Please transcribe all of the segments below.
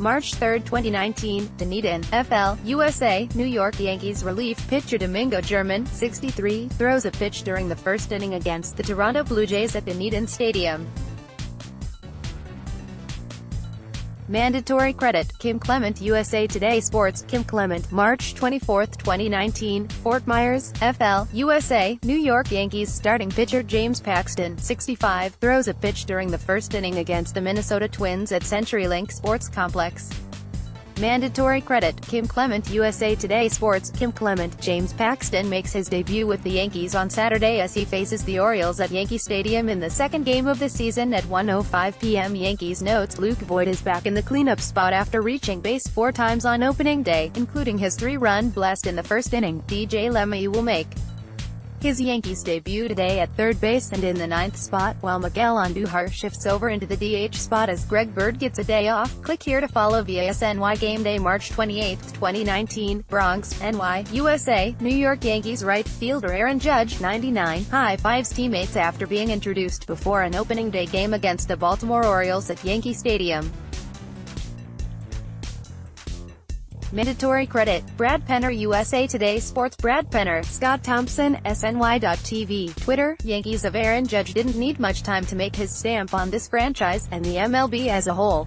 March 3, 2019, Dunedin, FL, USA, New York Yankees relief pitcher Domingo German, 63, throws a pitch during the first inning against the Toronto Blue Jays at Dunedin Stadium. Mandatory credit, Klement-USA Today Sports, Kim Clement, March 24, 2019, Fort Myers, FL, USA, New York Yankees starting pitcher James Paxton, 65, throws a pitch during the first inning against the Minnesota Twins at CenturyLink Sports Complex. Mandatory credit, Klement-USA Today Sports, Kim Clement. James Paxton makes his debut with the Yankees on Saturday as he faces the Orioles at Yankee Stadium in the second game of the season at 1:05 p.m. Yankees notes Luke Voit is back in the cleanup spot after reaching base 4 times on opening day, including his 3-run blast in the first inning. DJ LeMahieu will make his Yankees debut today at third base and in the 9th spot, while Miguel Andujar shifts over into the DH spot as Greg Bird gets a day off. Click here to follow via SNY Game Day March 28, 2019, Bronx, NY, USA, New York Yankees right fielder Aaron Judge, 99, high-fives teammates after being introduced before an opening day game against the Baltimore Orioles at Yankee Stadium. Mandatory credit, Brad Penner USA Today Sports. Brad Penner, Scott Thompson, SNY.TV, Twitter. Yankees of Aaron Judge didn't need much time to make his stamp on this franchise, and the MLB as a whole.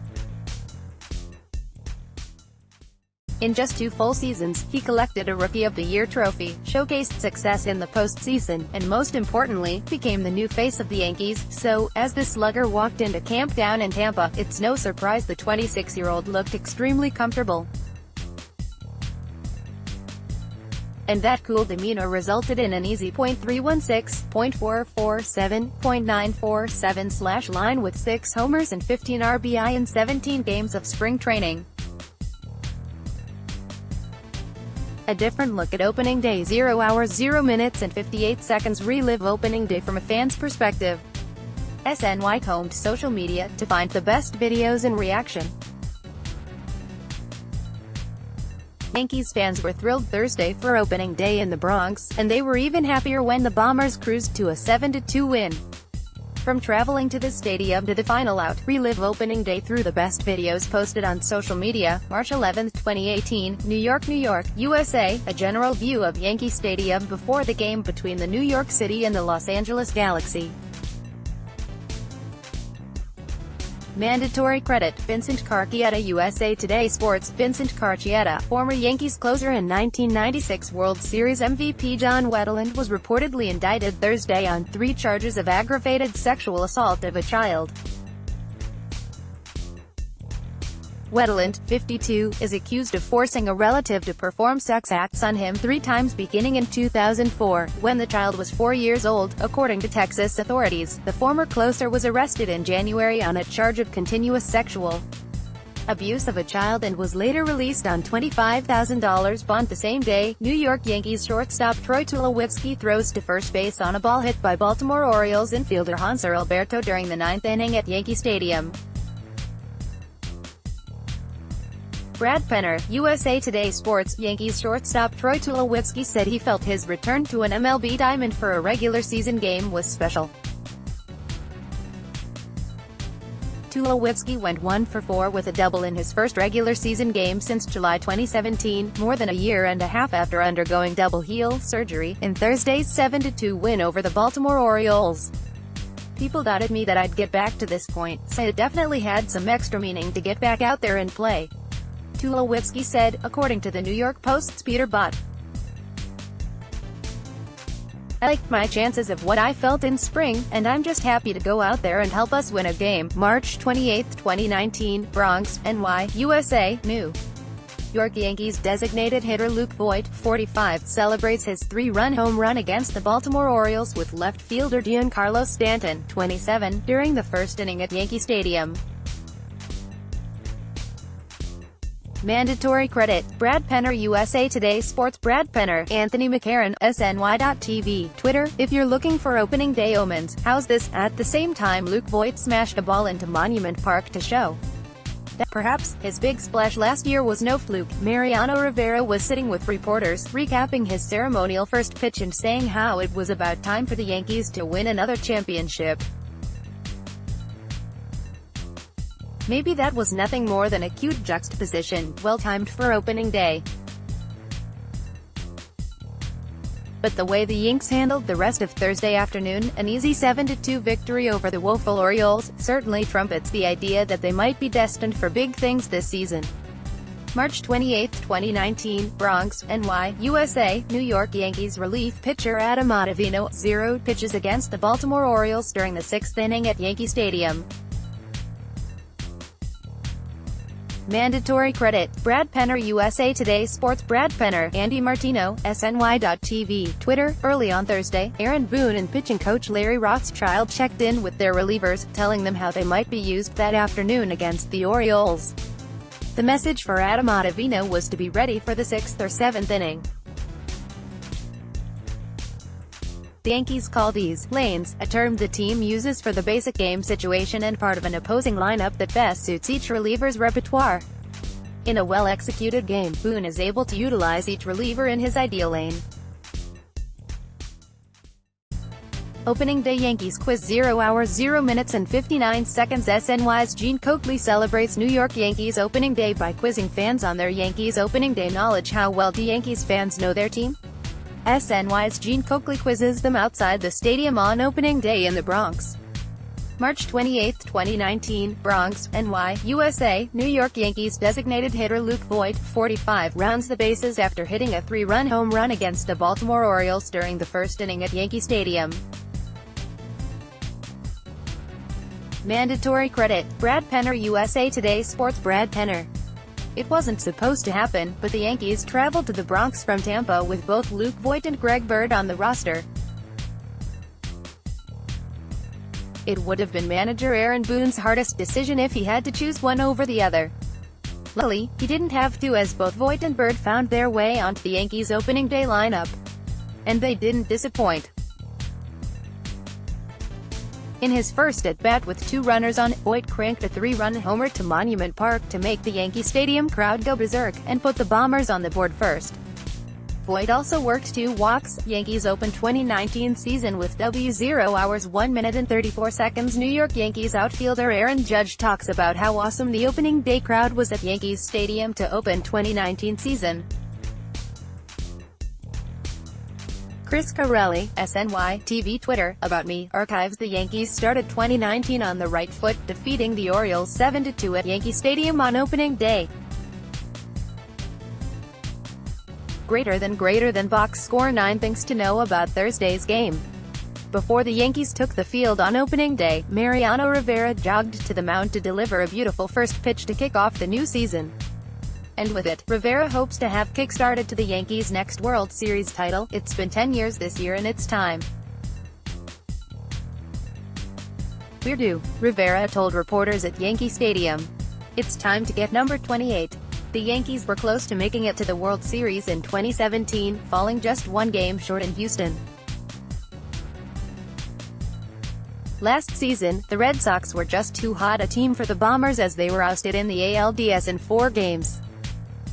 In just 2 full seasons, he collected a Rookie of the Year trophy, showcased success in the postseason, and most importantly, became the new face of the Yankees. So, as the slugger walked into camp down in Tampa, it's no surprise the 26-year-old looked extremely comfortable. And that cool demeanor resulted in an easy .316, .447, .947 line with 6 homers and 15 RBI in 17 games of spring training. A different look at opening day. 0 hours 0 minutes and 58 seconds. Relive opening day from a fan's perspective. SNY combed social media to find the best videos and reaction. Yankees fans were thrilled Thursday for opening day in the Bronx, and they were even happier when the Bombers cruised to a 7-2 win. From traveling to the stadium to the final out, relive opening day through the best videos posted on social media. March 11, 2018, New York, USA, a general view of Yankee Stadium before the game between the New York City and the Los Angeles Galaxy. Mandatory credit, Vincent Carcietta USA Today Sports. Vincent Carcietta, former Yankees closer and 1996 World Series MVP John Wetteland was reportedly indicted Thursday on 3 charges of aggravated sexual assault of a child. Wetteland, 52, is accused of forcing a relative to perform sex acts on him 3 times beginning in 2004, when the child was 4 years old, according to Texas authorities. The former closer was arrested in January on a charge of continuous sexual abuse of a child and was later released on $25,000 bond. The same day, New York Yankees shortstop Troy Tulowitzki throws to first base on a ball hit by Baltimore Orioles infielder Hanser Alberto during the 9th inning at Yankee Stadium. Brad Penner, USA Today Sports. Yankees shortstop Troy Tulowitzki said he felt his return to an MLB diamond for a regular season game was special. Tulowitzki went 1 for 4 with a double in his first regular season game since July 2017, more than a year and a half after undergoing double heel surgery, in Thursday's 7-2 win over the Baltimore Orioles. People doubted me that I'd get back to this point, so it definitely had some extra meaning to get back out there and play, Tulowitzki said, according to the New York Post's Peter Butt. I liked my chances of what I felt in spring, and I'm just happy to go out there and help us win a game. March 28, 2019, Bronx, NY, USA, New York Yankees designated hitter Luke Voit, 45, celebrates his 3-run home run against the Baltimore Orioles with left fielder Giancarlo Stanton, 27, during the first inning at Yankee Stadium. Mandatory credit, Brad Penner USA Today Sports. Brad Penner, Anthony McCarron, SNY.TV, Twitter. If you're looking for opening day omens, how's this? At the same time Luke Voit smashed a ball into Monument Park to show that perhaps his big splash last year was no fluke. Mariano Rivera was sitting with reporters, recapping his ceremonial first pitch and saying how it was about time for the Yankees to win another championship. Maybe that was nothing more than a cute juxtaposition, well-timed for opening day. But the way the Yanks handled the rest of Thursday afternoon, an easy 7-2 victory over the woeful Orioles, certainly trumpets the idea that they might be destined for big things this season. March 28, 2019, Bronx, NY, USA, New York Yankees relief pitcher Adam Ottavino zeroed pitches against the Baltimore Orioles during the 6th inning at Yankee Stadium. Mandatory credit, Brad Penner, USA Today Sports. Brad Penner, Andy Martino, SNY.TV, Twitter. Early on Thursday, Aaron Boone and pitching coach Larry Rothschild checked in with their relievers, telling them how they might be used that afternoon against the Orioles. The message for Adam Ottavino was to be ready for the 6th or 7th inning. The Yankees call these lanes, a term the team uses for the basic game situation and part of an opposing lineup that best suits each reliever's repertoire. In a well-executed game, Boone is able to utilize each reliever in his ideal lane. Opening day Yankees quiz. 0 hours 0 minutes and 59 seconds. SNY's Gene Coakley celebrates New York Yankees opening day by quizzing fans on their Yankees opening day knowledge. How well do Yankees fans know their team? SNY's Gene Coakley quizzes them outside the stadium on opening day in the Bronx. March 28, 2019, Bronx, NY, USA, New York Yankees designated hitter Luke Voit, 45, rounds the bases after hitting a 3-run home run against the Baltimore Orioles during the 1st inning at Yankee Stadium. Mandatory credit, Brad Penner, USA Today Sports. Brad Penner. It wasn't supposed to happen, but the Yankees traveled to the Bronx from Tampa with both Luke Voit and Greg Bird on the roster. It would have been manager Aaron Boone's hardest decision if he had to choose one over the other. Luckily, he didn't have to, as both Voit and Bird found their way onto the Yankees' opening day lineup. And they didn't disappoint. In his first at-bat with 2 runners on, Voit cranked a 3-run homer to Monument Park to make the Yankee Stadium crowd go berserk, and put the Bombers on the board first. Voit also worked 2 walks. Yankees open 2019 season with 0 hours 1 minute and 34 seconds. New York Yankees outfielder Aaron Judge talks about how awesome the opening day crowd was at Yankees Stadium to open 2019 season. Chris Carelli, SNY, TV Twitter, About Me, archives. The Yankees started 2019 on the right foot, defeating the Orioles 7-2 at Yankee Stadium on opening day. Greater than box score. 9 things to know about Thursday's game. Before the Yankees took the field on opening day, Mariano Rivera jogged to the mound to deliver a beautiful first pitch to kick off the new season. And with it, Rivera hopes to have kick-started to the Yankees' next World Series title. It's been 10 years this year and it's time. We're due, Rivera told reporters at Yankee Stadium. It's time to get number 28. The Yankees were close to making it to the World Series in 2017, falling just 1 game short in Houston. Last season, the Red Sox were just too hot a team for the Bombers as they were ousted in the ALDS in 4 games.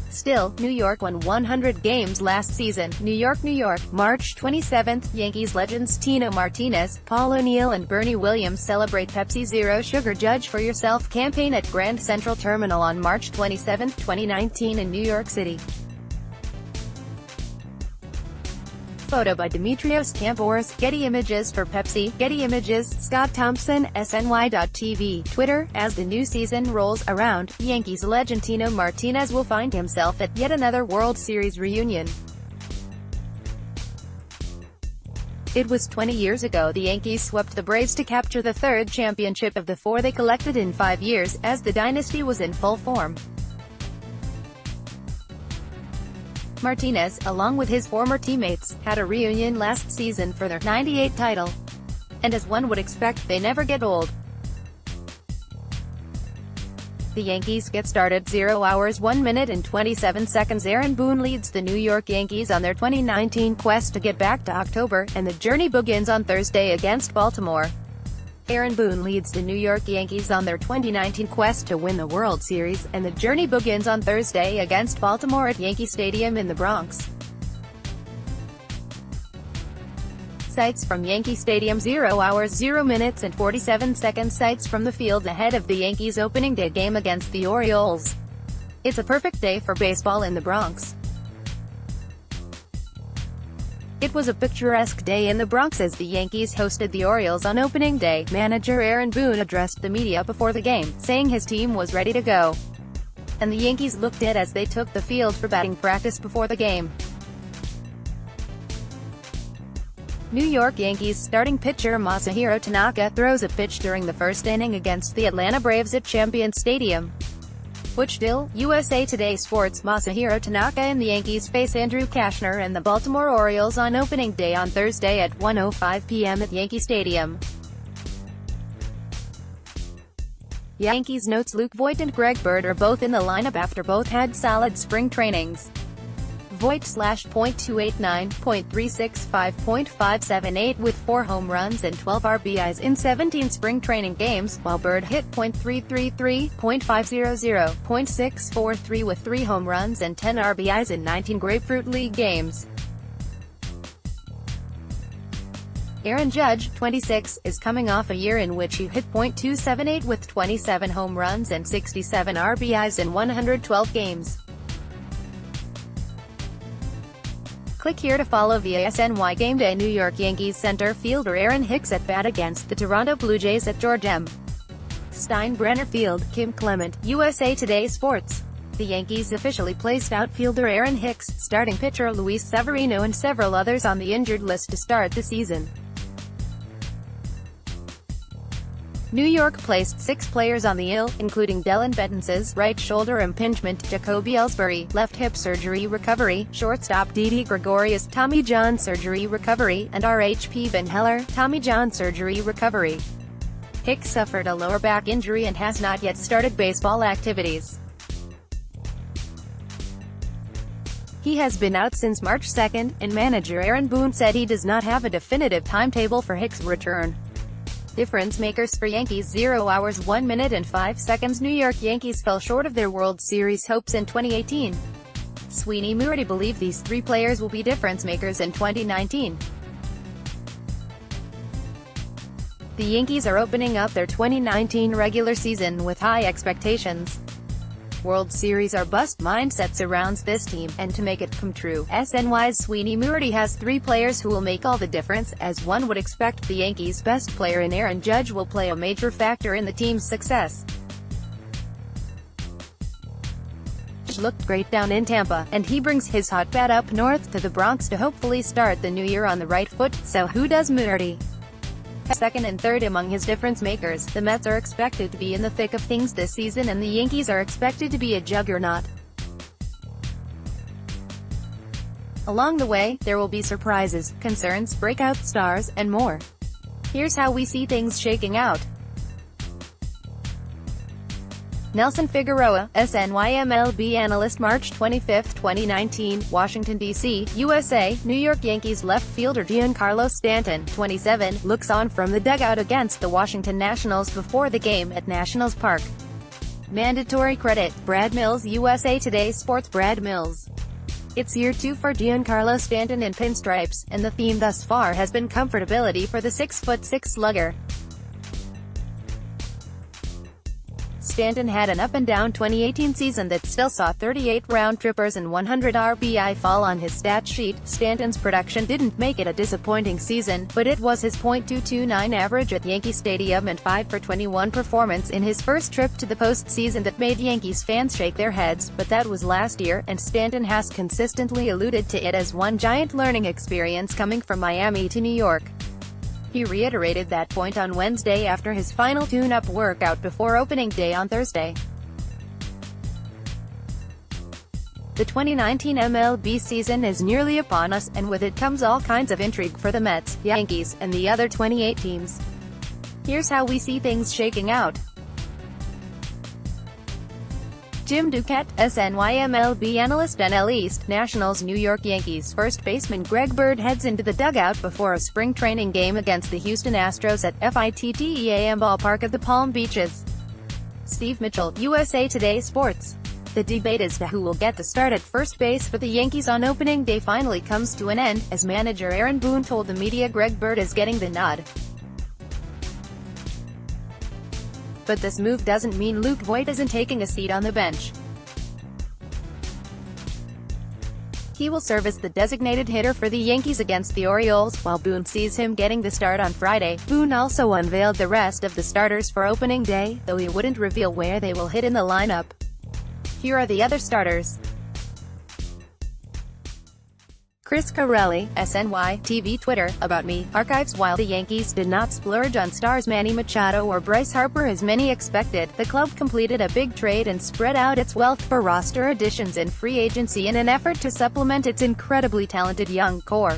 Still, New York won 100 games last season. New York, New York, March 27. Yankees legends Tino Martinez, Paul O'Neill and Bernie Williams celebrate Pepsi Zero Sugar Judge for Yourself campaign at Grand Central Terminal on March 27, 2019 in New York City. Photo by Demetrios Campores. Getty Images for Pepsi. Getty Images. Scott Thompson, SNY.TV. Twitter. As the new season rolls around, Yankees legend Tino Martinez will find himself at yet another World Series reunion. It was 20 years ago the Yankees swept the Braves to capture the 3rd championship of the 4 they collected in 5 years, as the dynasty was in full form. Martinez, along with his former teammates, had a reunion last season for their '98 title. And as one would expect, they never get old. The Yankees get started. 0 hours 1 minute and 27 seconds. Aaron Boone leads the New York Yankees on their 2019 quest to get back to October, and the journey begins on Thursday against Baltimore. Aaron Boone leads the New York Yankees on their 2019 quest to win the World Series, and the journey begins on Thursday against Baltimore at Yankee Stadium in the Bronx. sights from Yankee Stadium, 0 hours 0 minutes and 47 seconds sights from the field ahead of the Yankees' opening day game against the Orioles. It's a perfect day for baseball in the Bronx. It was a picturesque day in the Bronx as the Yankees hosted the Orioles on opening day. Manager Aaron Boone addressed the media before the game, saying his team was ready to go, and the Yankees looked it as they took the field for batting practice before the game. New York Yankees starting pitcher Masahiro Tanaka throws a pitch during the first inning against the Atlanta Braves at Champion Stadium. USA Today Sports. Masahiro Tanaka and the Yankees face Andrew Kashner and the Baltimore Orioles on opening day on Thursday at 1:05 p.m. at Yankee Stadium. Yankees notes Luke Voit and Greg Bird are both in the lineup after both had solid spring trainings. Voit /.289, .365, .578 with 4 home runs and 12 RBIs in 17 spring training games, while Bird hit .333, .500, .643 with 3 home runs and 10 RBIs in 19 Grapefruit League games. Aaron Judge, 26, is coming off a year in which he hit .278 with 27 home runs and 67 RBIs in 112 games. Click here to follow via SNY Game Day. New York Yankees center fielder Aaron Hicks at bat against the Toronto Blue Jays at George M. Steinbrenner Field. Klement-USA Today Sports. The Yankees officially placed outfielder Aaron Hicks, starting pitcher Luis Severino and several others on the injured list to start the season. New York placed 6 players on the IL, including Dellin Betances, right shoulder impingement, Jacoby Ellsbury, left hip surgery recovery, shortstop Didi Gregorius, Tommy John surgery recovery, and RHP Ben Heller, Tommy John surgery recovery. Hicks suffered a lower back injury and has not yet started baseball activities. He has been out since March 2, and manager Aaron Boone said he does not have a definitive timetable for Hicks' return. Difference makers for Yankees. 0 hours 1 minute and 5 seconds. New York Yankees fell short of their World Series hopes in 2018. Sweeney Moorty believed these 3 players will be difference makers in 2019. The Yankees are opening up their 2019 regular season with high expectations. World Series or bust mindset surrounds this team, and to make it come true, SNY's Sweeney Moorty has 3 players who will make all the difference. As one would expect, the Yankees' best player in Aaron Judge will play a major factor in the team's success. Judge looked great down in Tampa, and he brings his hot bat up north to the Bronx to hopefully start the new year on the right foot. So who does Moorty? Second and third among his difference makers. The Mets are expected to be in the thick of things this season, and the Yankees are expected to be a juggernaut. Along the way, there will be surprises, concerns, breakout stars, and more. Here's how we see things shaking out. Nelson Figueroa, SNY-MLB analyst. March 25, 2019, Washington, D.C., USA. New York Yankees left fielder Giancarlo Stanton, 27, looks on from the dugout against the Washington Nationals before the game at Nationals Park. Mandatory credit, Brad Mills. USA Today Sports. Brad Mills. It's year 2 for Giancarlo Stanton in pinstripes, and the theme thus far has been comfortability for the 6'6" slugger. Stanton had an up-and-down 2018 season that still saw 38 round-trippers and 100 RBI fall on his stat sheet. Stanton's production didn't make it a disappointing season, but it was his .229 average at Yankee Stadium and 5-for-21 performance in his first trip to the postseason that made Yankees fans shake their heads, but that was last year, and Stanton has consistently alluded to it as one giant learning experience coming from Miami to New York. He reiterated that point on Wednesday after his final tune-up workout before opening day on Thursday. The 2019 MLB season is nearly upon us, and with it comes all kinds of intrigue for the Mets, Yankees, and the other 28 teams. Here's how we see things shaking out. Jim Duquette, SNY-MLB analyst. NL East, Nationals. New York Yankees first baseman Greg Bird heads into the dugout before a spring training game against the Houston Astros at FITTEAM Ballpark of the Palm Beaches. Steve Mitchell, USA Today Sports. The debate as to who will get the start at first base for the Yankees on opening day finally comes to an end, as manager Aaron Boone told the media Greg Bird is getting the nod. But this move doesn't mean Luke Voit isn't taking a seat on the bench. He will serve as the designated hitter for the Yankees against the Orioles, while Boone sees him getting the start on Friday. Boone also unveiled the rest of the starters for opening day, though he wouldn't reveal where they will hit in the lineup. Here are the other starters. Chris Carelli, SNY, TV Twitter, About Me, archives. While the Yankees did not splurge on stars Manny Machado or Bryce Harper as many expected, the club completed a big trade and spread out its wealth for roster additions and free agency in an effort to supplement its incredibly talented young core.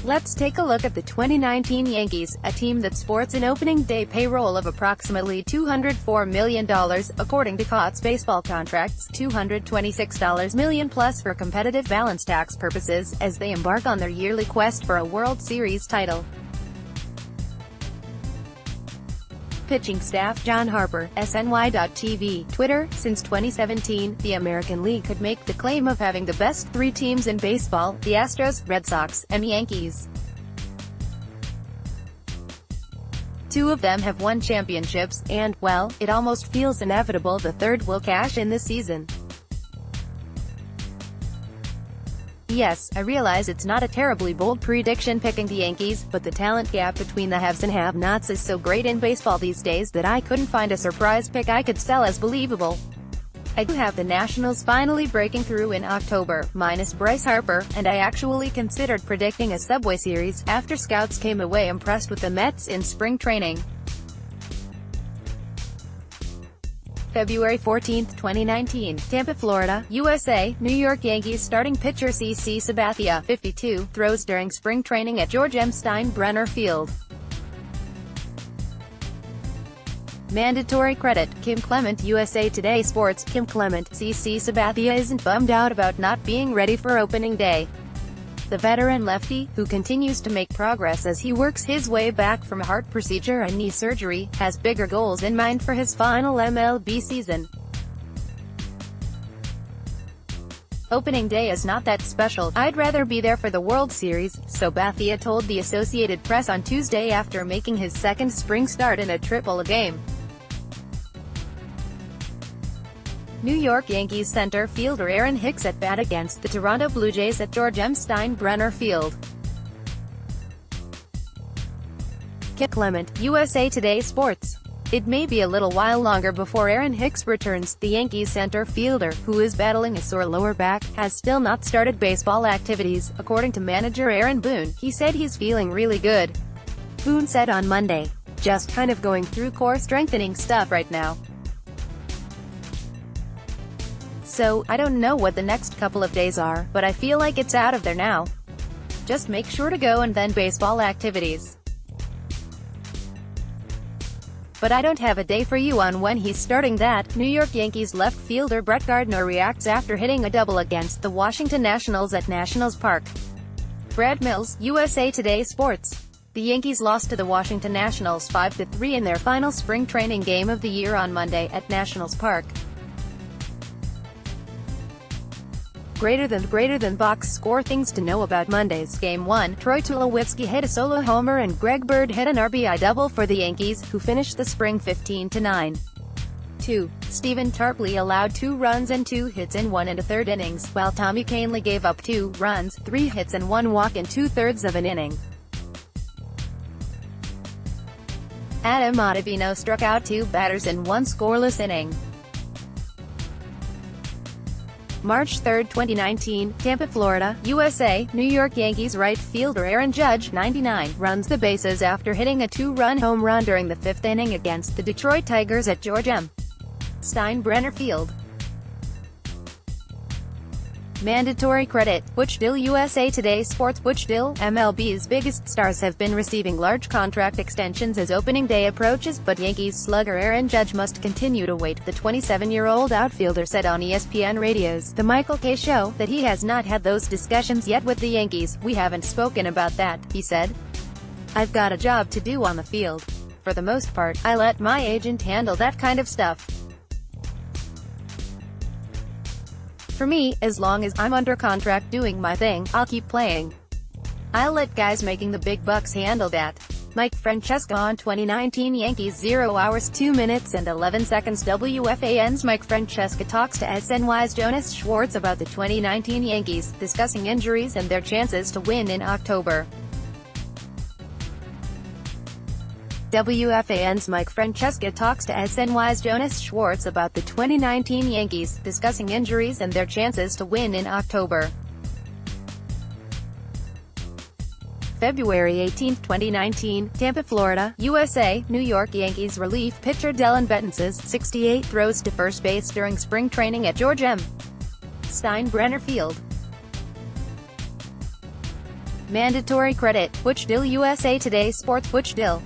Let's take a look at the 2019 Yankees, a team that sports an opening day payroll of approximately $204 million, according to COTS baseball contracts, $226 million plus for competitive balance tax purposes, as they embark on their yearly quest for a World Series title. Pitching staff: John Harper, SNY.TV, Twitter. Since 2017, the American League could make the claim of having the best three teams in baseball: the Astros, Red Sox, and Yankees. Two of them have won championships, and, well, it almost feels inevitable the third will cash in this season. Yes, I realize it's not a terribly bold prediction picking the Yankees, but the talent gap between the haves and have-nots is so great in baseball these days that I couldn't find a surprise pick I could sell as believable. I do have the Nationals finally breaking through in October, minus Bryce Harper, and I actually considered predicting a Subway Series, after scouts came away impressed with the Mets in spring training. February 14, 2019, Tampa, Florida, USA. New York Yankees starting pitcher CC Sabathia, 52, throws during spring training at George M. Steinbrenner Field. Mandatory credit: Klement-USA Today Sports. Kim Clement, CC Sabathia isn't bummed out about not being ready for opening day. The veteran lefty, who continues to make progress as he works his way back from a heart procedure and knee surgery, has bigger goals in mind for his final MLB season. Opening day is not that special. I'd rather be there for the World Series, Sabathia told the Associated Press on Tuesday after making his second spring start in a triple-A game. New York Yankees center fielder Aaron Hicks at bat against the Toronto Blue Jays at George M. Steinbrenner Field. Klement-USA Today Sports. It may be a little while longer before Aaron Hicks returns. The Yankees center fielder, who is battling a sore lower back, has still not started baseball activities, according to manager Aaron Boone. He said he's feeling really good. Boone said on Monday, "Just kind of going through core strengthening stuff right now. So, I don't know what the next couple of days are, but I feel like it's out of there now. Just make sure to go and then baseball activities. But I don't have a day for you on when he's starting that." New York Yankees left fielder Brett Gardner reacts after hitting a double against the Washington Nationals at Nationals Park. Brad Mills, USA Today Sports. The Yankees lost to the Washington Nationals 5-3 in their final spring training game of the year on Monday, at Nationals Park. Greater than box score: things to know about Monday's Game 1. Troy Tulowitzki hit a solo homer and Greg Bird hit an RBI double for the Yankees, who finished the spring 15-9. 2. Stephen Tarpley allowed 2 runs and 2 hits in 1 1/3 innings, while Tommy Kahnle gave up 2 runs, 3 hits and 1 walk in 2/3 of an inning. Adam Ottavino struck out 2 batters in 1 scoreless inning. March 3, 2019, Tampa, Florida, USA. New York Yankees right fielder Aaron Judge, 99, runs the bases after hitting a 2-run home run during the 5th inning against the Detroit Tigers at George M. Steinbrenner Field. Mandatory credit: Butch Dill, USA Today Sports. Butch Dill, MLB's biggest stars, have been receiving large contract extensions as opening day approaches, but Yankees slugger Aaron Judge must continue to wait. The 27-year-old outfielder said on ESPN Radio's The Michael Kay Show that he has not had those discussions yet with the Yankees. "We haven't spoken about that," he said. "I've got a job to do on the field. For the most part, I let my agent handle that kind of stuff." For me, as long as I'm under contract doing my thing, I'll keep playing. I'll let guys making the big bucks handle that. Mike Francesca on 2019 Yankees 0 hours 2 minutes and 11 seconds. WFAN's Mike Francesca talks to SNY's Jonas Schwartz about the 2019 Yankees, discussing injuries and their chances to win in October. WFAN's Mike Francesca talks to SNY's Jonas Schwartz about the 2019 Yankees, discussing injuries and their chances to win in October. February 18, 2019, Tampa, Florida, USA. New York Yankees relief pitcher Dellin Betances, 68, throws to first base during spring training at George M. Steinbrenner Field. Mandatory credit, Butch Dill. USA Today Sports. Butch Dill.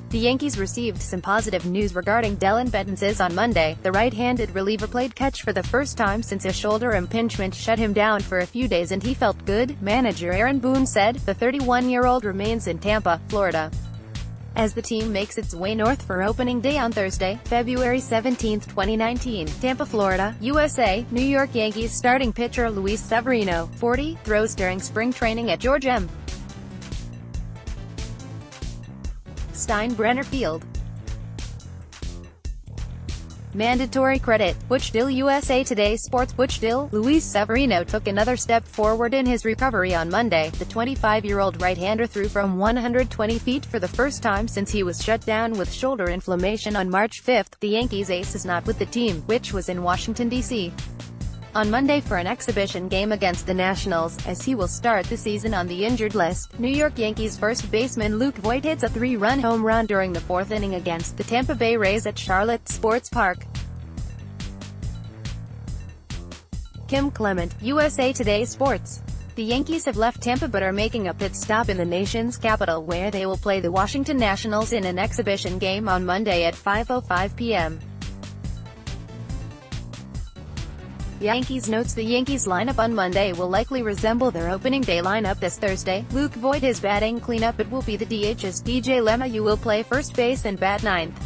The Yankees received some positive news regarding Dellin Betances on Monday. The right-handed reliever played catch for the first time since a shoulder impingement shut him down for a few days and he felt good, manager Aaron Boone said. The 31-year-old remains in Tampa, Florida, as the team makes its way north for opening day on Thursday, February 17, 2019. Tampa, Florida, USA. New York Yankees starting pitcher Luis Severino, 40, throws during spring training at George M. Steinbrenner Field. Mandatory credit, Butch Dill. USA Today Sports. Butch Dill. Luis Severino took another step forward in his recovery on Monday. The 25-year-old right-hander threw from 120 feet for the first time since he was shut down with shoulder inflammation on March 5. The Yankees ace is not with the team, which was in Washington, D.C. on Monday for an exhibition game against the Nationals, as he will start the season on the injured list. New York Yankees first baseman Luke Voit hits a 3-run home run during the fourth inning against the Tampa Bay Rays at Charlotte Sports Park. Kim Clement, USA Today Sports. The Yankees have left Tampa but are making a pit stop in the nation's capital where they will play the Washington Nationals in an exhibition game on Monday at 5:05 p.m. Yankees notes the Yankees lineup on Monday will likely resemble their opening day lineup this Thursday. Luke Voit is batting cleanup. It will be the DH as DJ LeMahieu will play first base and bat ninth.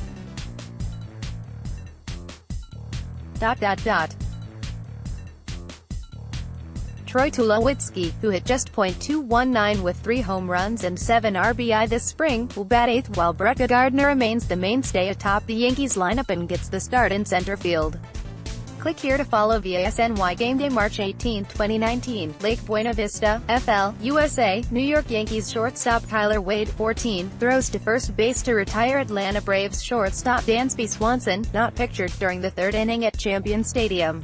Troy Tulowitzki, who hit just .219 with 3 home runs and 7 RBI this spring, will bat eighth while Brett Gardner remains the mainstay atop the Yankees lineup and gets the start in center field. Click here to follow via SNY Gameday March 18, 2019. Lake Buena Vista, FL, USA. New York Yankees shortstop Kyler Wade, 14, throws to first base to retire Atlanta Braves shortstop Dansby Swanson, not pictured during the third inning at Champion Stadium.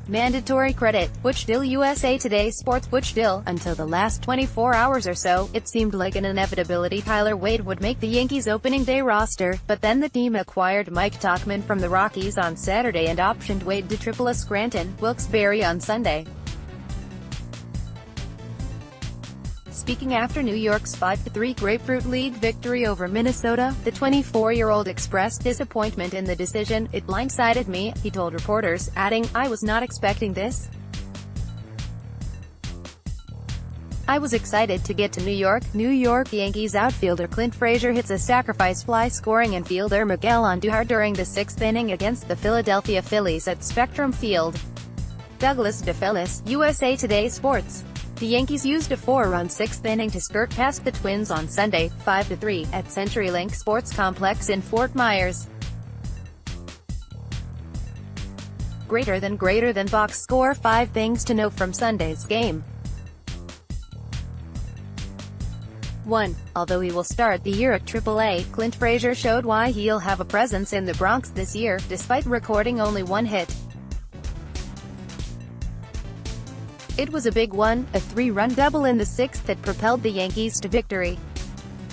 Mandatory credit, Butch Dill. USA Today Sports. Butch Dill. Until the last 24 hours or so, it seemed like an inevitability Kyler Wade would make the Yankees opening day roster, but then the team acquired Mike Tauchman from the Rockies on Saturday and optioned Wade to AAA Scranton, Wilkes-Barre on Sunday. Speaking after New York's 5-3 Grapefruit League victory over Minnesota, the 24-year-old expressed disappointment in the decision. It blindsided me, he told reporters, adding, "I was not expecting this. I was excited to get to New York." New York Yankees outfielder Clint Frazier hits a sacrifice fly scoring infielder Miguel Andujar during the sixth inning against the Philadelphia Phillies at Spectrum Field. Douglas DeFellis, USA Today Sports. The Yankees used a 4-run sixth inning to skirt past the Twins on Sunday, 5-3, at CenturyLink Sports Complex in Fort Myers. Greater than box score. 5 things to note from Sunday's game. 1. Although he will start the year at AAA, Clint Frazier showed why he'll have a presence in the Bronx this year, despite recording only 1 hit. It was a big one, a 3-run double in the 6th that propelled the Yankees to victory.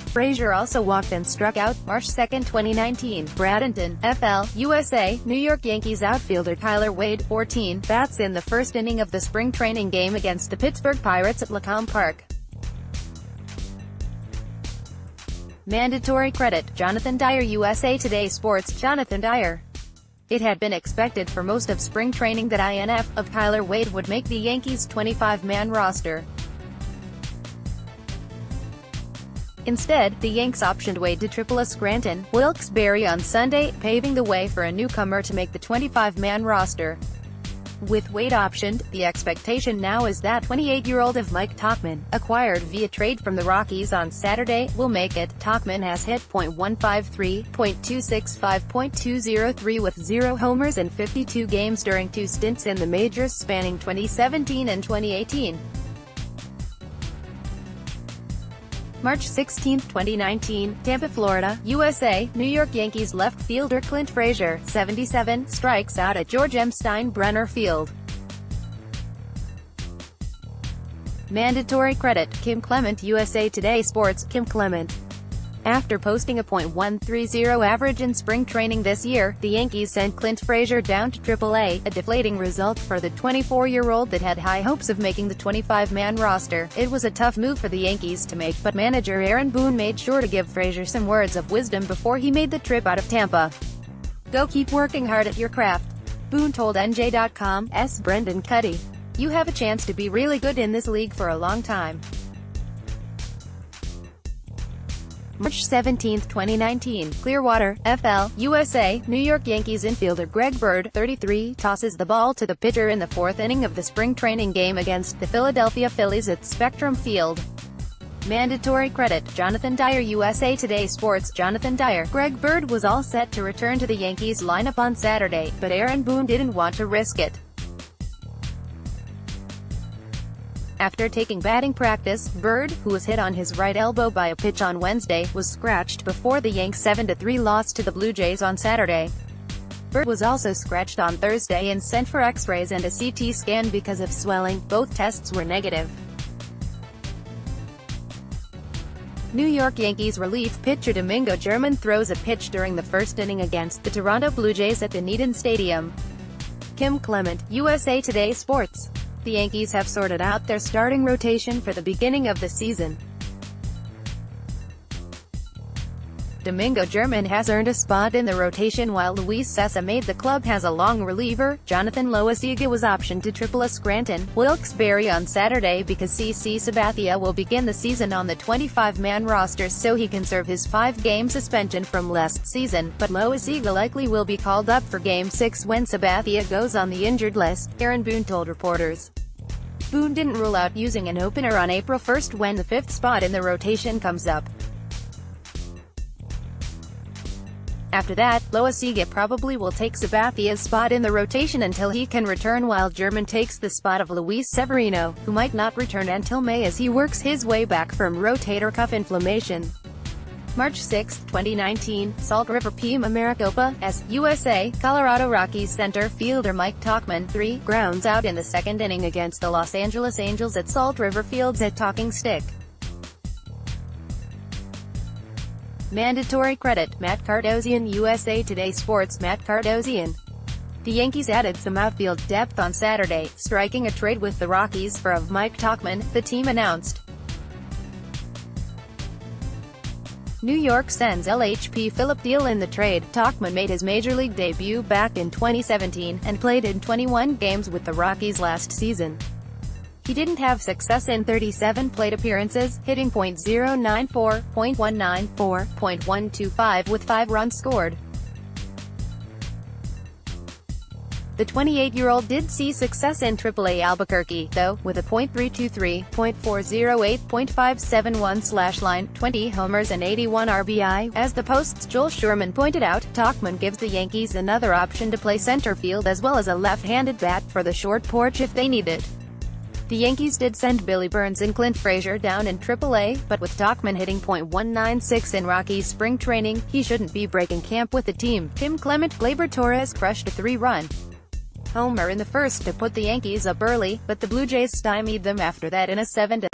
Frazier also walked and struck out. March 2, 2019, Bradenton, FL, USA. New York Yankees outfielder Kyler Wade, 14, bats in the first inning of the spring training game against the Pittsburgh Pirates at Lacombe Park. Mandatory credit, Jonathan Dyer. USA Today Sports. Jonathan Dyer. It had been expected for most of spring training that INF of Kyler Wade would make the Yankees' 25-man roster. Instead, the Yanks optioned Wade to AAA Scranton, Wilkes-Barre on Sunday, paving the way for a newcomer to make the 25-man roster. With Wade optioned, the expectation now is that 28-year-old of Mike Tauchman, acquired via trade from the Rockies on Saturday, will make it. Tauchman has hit .153, .265, .203 with 0 homers in 52 games during 2 stints in the majors spanning 2017 and 2018. March 16, 2019, Tampa, Florida, USA, New York Yankees left fielder Clint Frazier, 77, strikes out at George M. Steinbrenner Field. Mandatory credit, Klement-USA Today Sports, Kim Clement. After posting a .130 average in spring training this year, the Yankees sent Clint Frazier down to AAA, a deflating result for the 24-year-old that had high hopes of making the 25-man roster. It was a tough move for the Yankees to make, but manager Aaron Boone made sure to give Frazier some words of wisdom before he made the trip out of Tampa. "Go keep working hard at your craft," Boone told NJ.com's Brendan Cuddy. "You have a chance to be really good in this league for a long time." March 17, 2019, Clearwater, FL, USA, New York Yankees infielder Greg Bird, 33, tosses the ball to the pitcher in the 4th inning of the spring training game against the Philadelphia Phillies at Spectrum Field. Mandatory credit, Jonathan Dyer, USA Today Sports. Jonathan Dyer. Greg Bird was all set to return to the Yankees lineup on Saturday, but Aaron Boone didn't want to risk it. After taking batting practice, Bird, who was hit on his right elbow by a pitch on Wednesday, was scratched before the Yanks' 7-3 loss to the Blue Jays on Saturday. Bird was also scratched on Thursday and sent for X-rays and a CT scan because of swelling. Both tests were negative. New York Yankees relief pitcher Domingo German throws a pitch during the 1st inning against the Toronto Blue Jays at the Dunedin Stadium. Kim Clement, USA Today Sports. The Yankees have sorted out their starting rotation for the beginning of the season. Domingo German has earned a spot in the rotation while Luis Cessa made the club has a long reliever. Jonathan Loaisiga was optioned to AAA Scranton, Wilkes-Barre on Saturday because CC Sabathia will begin the season on the 25-man roster so he can serve his 5-game suspension from last season, but Loaisiga likely will be called up for Game 6 when Sabathia goes on the injured list, Aaron Boone told reporters. Boone didn't rule out using an opener on April 1 when the 5th spot in the rotation comes up. After that, Loaisiga probably will take Sabathia's spot in the rotation until he can return while German takes the spot of Luis Severino, who might not return until May as he works his way back from rotator cuff inflammation. March 6, 2019, Salt River P. Maricopa, USA, Colorado Rockies center fielder Mike Tauchman, 3, grounds out in the 2nd inning against the Los Angeles Angels at Salt River Fields at Talking Stick. Mandatory credit, Matt Cardozian, USA Today Sports. Matt Cardozian. The Yankees added some outfield depth on Saturday, striking a trade with the Rockies for of Mike Tauchman, the team announced. New York sends LHP Phillip Deal in the trade. Tauchman made his major league debut back in 2017, and played in 21 games with the Rockies last season. He didn't have success in 37 plate appearances, hitting .094, .194, .125 with 5 runs scored. The 28-year-old did see success in AAA Albuquerque, though, with a .323, .408, .571/line, 20 homers and 81 RBI. As the Post's Joel Sherman pointed out, Tauchman gives the Yankees another option to play center field as well as a left-handed bat for the short porch if they need it. The Yankees did send Billy Burns and Clint Frazier down in AAA, but with Tauchman hitting .196 in Rockies spring training, he shouldn't be breaking camp with the team. Tim Clement. Gleyber Torres crushed a 3-run homer in the 1st to put the Yankees up early, but the Blue Jays stymied them after that in a 7-3